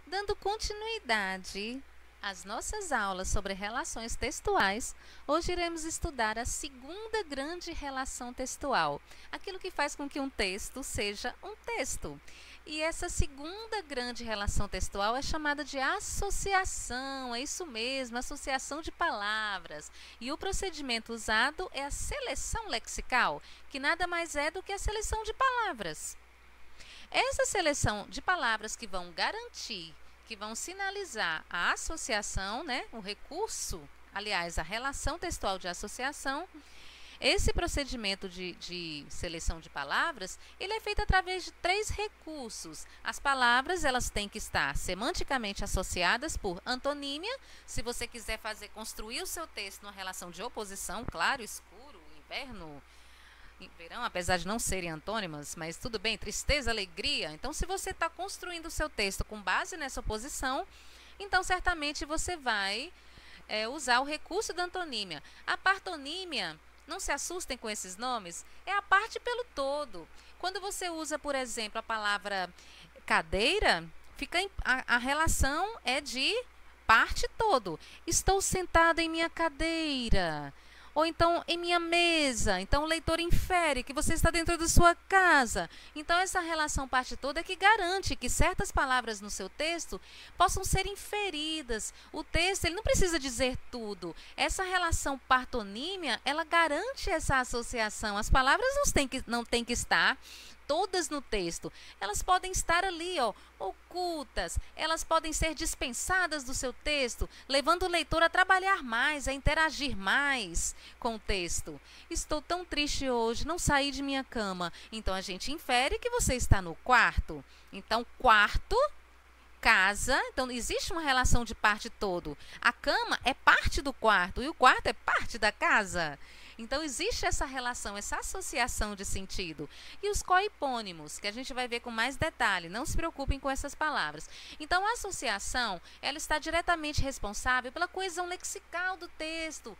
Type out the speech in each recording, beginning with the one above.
Dando continuidade às nossas aulas sobre relações textuais, hoje iremos estudar a segunda grande relação textual, aquilo que faz com que um texto seja um texto. E essa segunda grande relação textual é chamada de associação, é isso mesmo, associação de palavras. E o procedimento usado é a seleção lexical, que nada mais é do que a seleção de palavras. Essa seleção de palavras que vão garantir, que vão sinalizar a associação, né, o recurso, aliás, a relação textual de associação, esse procedimento de seleção de palavras, ele é feito através de 3 recursos. As palavras, elas têm que estar semanticamente associadas por antonímia. Se você quiser construir o seu texto numa relação de oposição, claro, escuro, inverno, verão, apesar de não serem antônimas, mas tudo bem, tristeza, alegria. Então, se você está construindo o seu texto com base nessa oposição, então certamente você vai usar o recurso da antonímia. A partonímia, não se assustem com esses nomes, é a parte pelo todo. Quando você usa, por exemplo, a palavra cadeira, a relação é de parte todo. Estou sentada em minha cadeira. Ou então em minha mesa. Então o leitor infere que você está dentro da sua casa. Então essa relação parte toda é que garante que certas palavras no seu texto possam ser inferidas. O texto, ele não precisa dizer tudo. Essa relação partonímia, ela garante essa associação. As palavras não têm que estar todas no texto. Elas podem estar ali, ocultas. Elas podem ser dispensadas do seu texto, levando o leitor a trabalhar mais, a interagir mais com o texto. Estou tão triste hoje, não saí de minha cama. Então a gente infere que você está no quarto. Então, quarto, casa, então existe uma relação de parte todo. A cama é parte do quarto e o quarto é parte da casa. Então existe essa relação, essa associação de sentido. E os coipônimos, que a gente vai ver com mais detalhe, não se preocupem com essas palavras. Então a associação, ela está diretamente responsável pela coesão lexical do texto.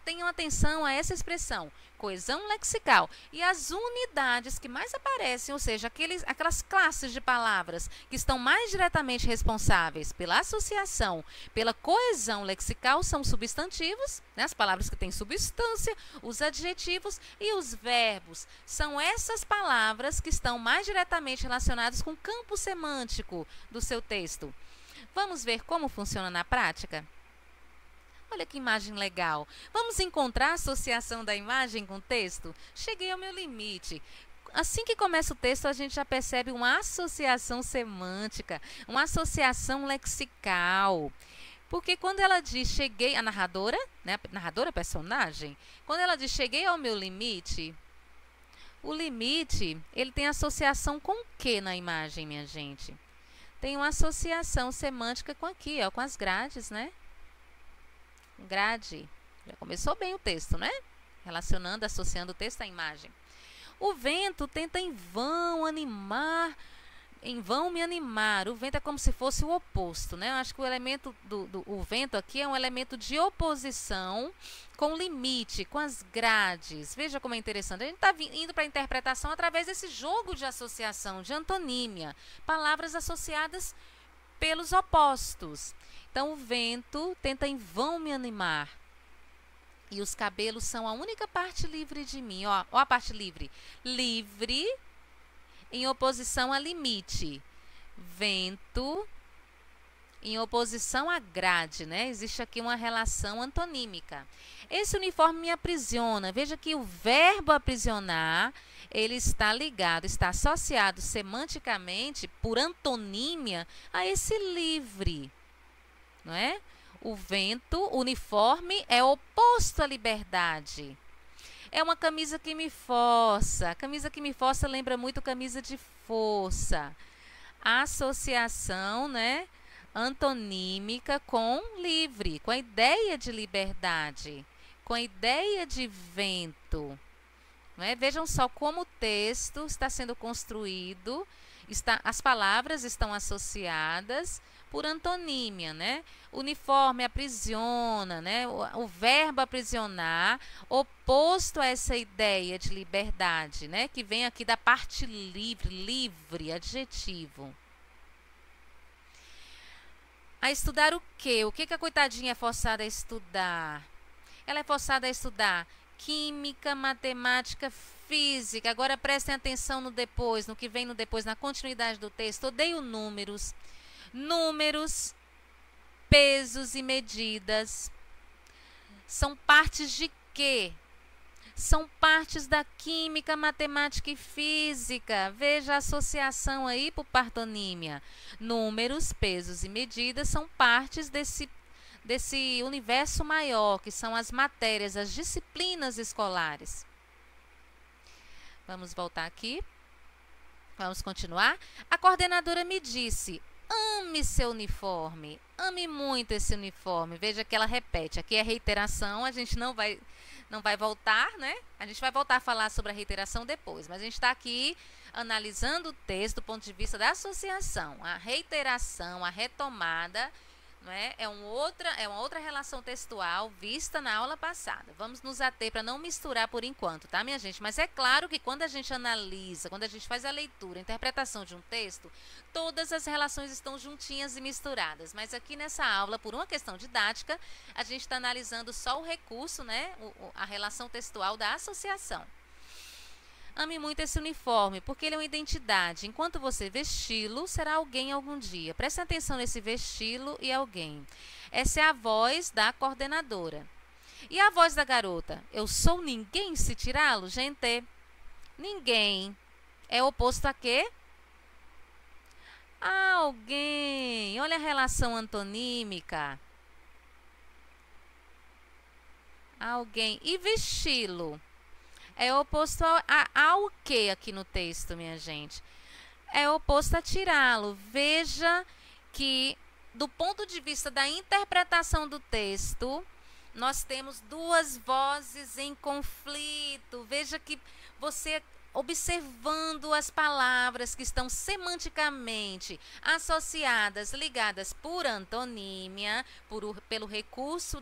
Tenham atenção a essa expressão, coesão lexical. E as unidades que mais aparecem, ou seja, aquelas classes de palavras que estão mais diretamente responsáveis pela associação, pela coesão lexical, são substantivos, né, as palavras que têm substância, os adjetivos e os verbos. São essas palavras que estão mais diretamente relacionadas com o campo semântico do seu texto. Vamos ver como funciona na prática? Olha que imagem legal. Vamos encontrar a associação da imagem com o texto? Cheguei ao meu limite. Assim que começa o texto, a gente já percebe uma associação semântica, uma associação lexical. Porque quando ela diz cheguei, a narradora, né, a narradora personagem, quando ela diz cheguei ao meu limite, o limite, ele tem associação com o que na imagem, minha gente? Tem uma associação semântica com aqui, com as grades, né? Grade. Já começou bem o texto, né? Relacionando, associando o texto à imagem. O vento tenta em vão me animar. O vento é como se fosse o oposto, né? Eu acho que o elemento o vento aqui é um elemento de oposição com o limite, com as grades. Veja como é interessante. A gente está indo para a interpretação através desse jogo de associação, de antonímia. Palavras associadas pelos opostos. Então, o vento tenta em vão me animar. E os cabelos são a única parte livre de mim. Ó a parte livre. Livre em oposição a limite. Vento em oposição à grade, né? Existe aqui uma relação antonímica. Esse uniforme me aprisiona. Veja que o verbo aprisionar, ele está ligado, está associado semanticamente, por antonímia, a esse livre. Não é? O vento, uniforme, é oposto à liberdade. É uma camisa que me força. A camisa que me força lembra muito camisa de força. Associação, né, antonímica com livre, com a ideia de liberdade, com a ideia de vento. Não é? Vejam só como o texto está sendo construído. As palavras estão associadas por antonímia, né? Uniforme aprisiona, né? O verbo aprisionar, oposto a essa ideia de liberdade, né? Que vem aqui da parte livre, adjetivo. A estudar o quê? O que que a coitadinha é forçada a estudar? Ela é forçada a estudar química, matemática, física. Agora prestem atenção no depois, no que vem no depois, na continuidade do texto. Odeio números. Números, pesos e medidas são partes de quê? São partes da química, matemática e física. Veja a associação aí por partonímia. Números, pesos e medidas são partes desse universo maior, que são as matérias, as disciplinas escolares. Vamos voltar aqui. Vamos continuar. A coordenadora me disse: ame seu uniforme, ame muito esse uniforme. Veja que ela repete. Aqui é reiteração, a gente não vai voltar, né? A gente vai voltar a falar sobre a reiteração depois, mas a gente está aqui analisando o texto do ponto de vista da associação. A reiteração, a retomada, não é? É uma outra relação textual vista na aula passada. Vamos nos ater para não misturar por enquanto, tá, minha gente? Mas é claro que quando a gente analisa, quando a gente faz a leitura, a interpretação de um texto, todas as relações estão juntinhas e misturadas. Mas aqui nessa aula, por uma questão didática, a gente está analisando só o recurso, né? A relação textual da associação. Ame muito esse uniforme, porque ele é uma identidade. Enquanto você vesti-lo, será alguém algum dia. Preste atenção nesse vesti-lo e alguém. Essa é a voz da coordenadora. E a voz da garota? Eu sou ninguém se tirá-lo, gente. Ninguém. É oposto a quê? A alguém. Olha a relação antonímica. Alguém. E vesti-lo? É oposto ao que aqui no texto, minha gente? É oposto a tirá-lo. Veja que, do ponto de vista da interpretação do texto, nós temos duas vozes em conflito. Veja que você, observando as palavras que estão semanticamente associadas, ligadas por antonímia, pelo recurso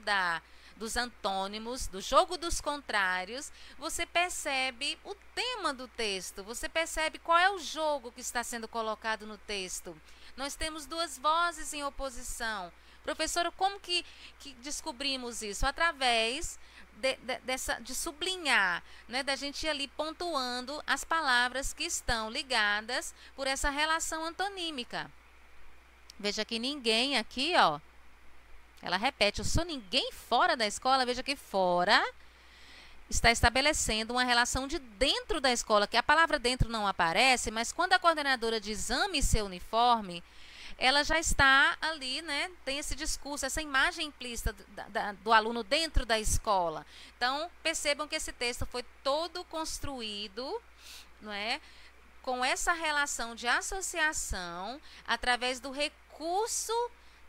dos antônimos, do jogo dos contrários, você percebe o tema do texto, você percebe qual é o jogo que está sendo colocado no texto. Nós temos duas vozes em oposição. Professora, como que descobrimos isso? Através de sublinhar, né, da gente ir ali pontuando as palavras que estão ligadas por essa relação antonímica. Veja que ninguém aqui, ó, ela repete, eu sou ninguém fora da escola. Veja que fora está estabelecendo uma relação de dentro da escola, que a palavra dentro não aparece, mas quando a coordenadora diz ame seu uniforme, ela já está ali, né? Tem esse discurso, essa imagem implícita do aluno dentro da escola. Então, percebam que esse texto foi todo construído, não é? Com essa relação de associação através do recurso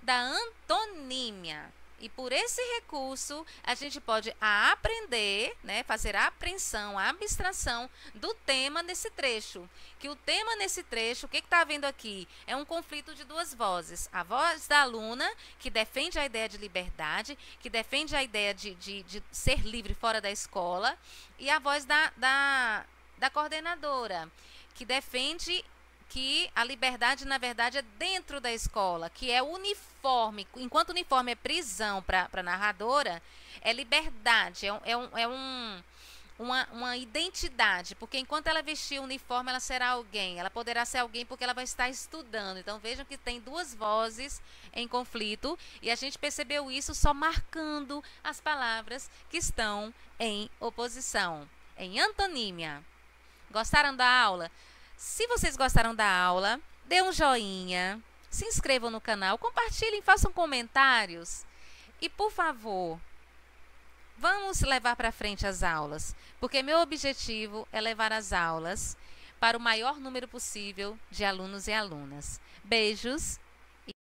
da antonímia. E por esse recurso, a gente pode aprender, né, fazer a apreensão, a abstração do tema nesse trecho. Que o tema nesse trecho, o que está havendo aqui? É um conflito de duas vozes. A voz da aluna, que defende a ideia de liberdade, que defende a ideia de ser livre fora da escola, e a voz da coordenadora, que defende que a liberdade, na verdade, é dentro da escola, que é uniforme. Enquanto uniforme é prisão para a narradora, é liberdade, uma identidade, porque enquanto ela vestir o uniforme, ela será alguém, ela poderá ser alguém porque ela vai estar estudando. Então, vejam que tem duas vozes em conflito, e a gente percebeu isso só marcando as palavras que estão em oposição, em antonímia. Gostaram da aula? Se vocês gostaram da aula, dê um joinha, se inscrevam no canal, compartilhem, façam comentários. E, por favor, vamos levar para frente as aulas, porque meu objetivo é levar as aulas para o maior número possível de alunos e alunas. Beijos!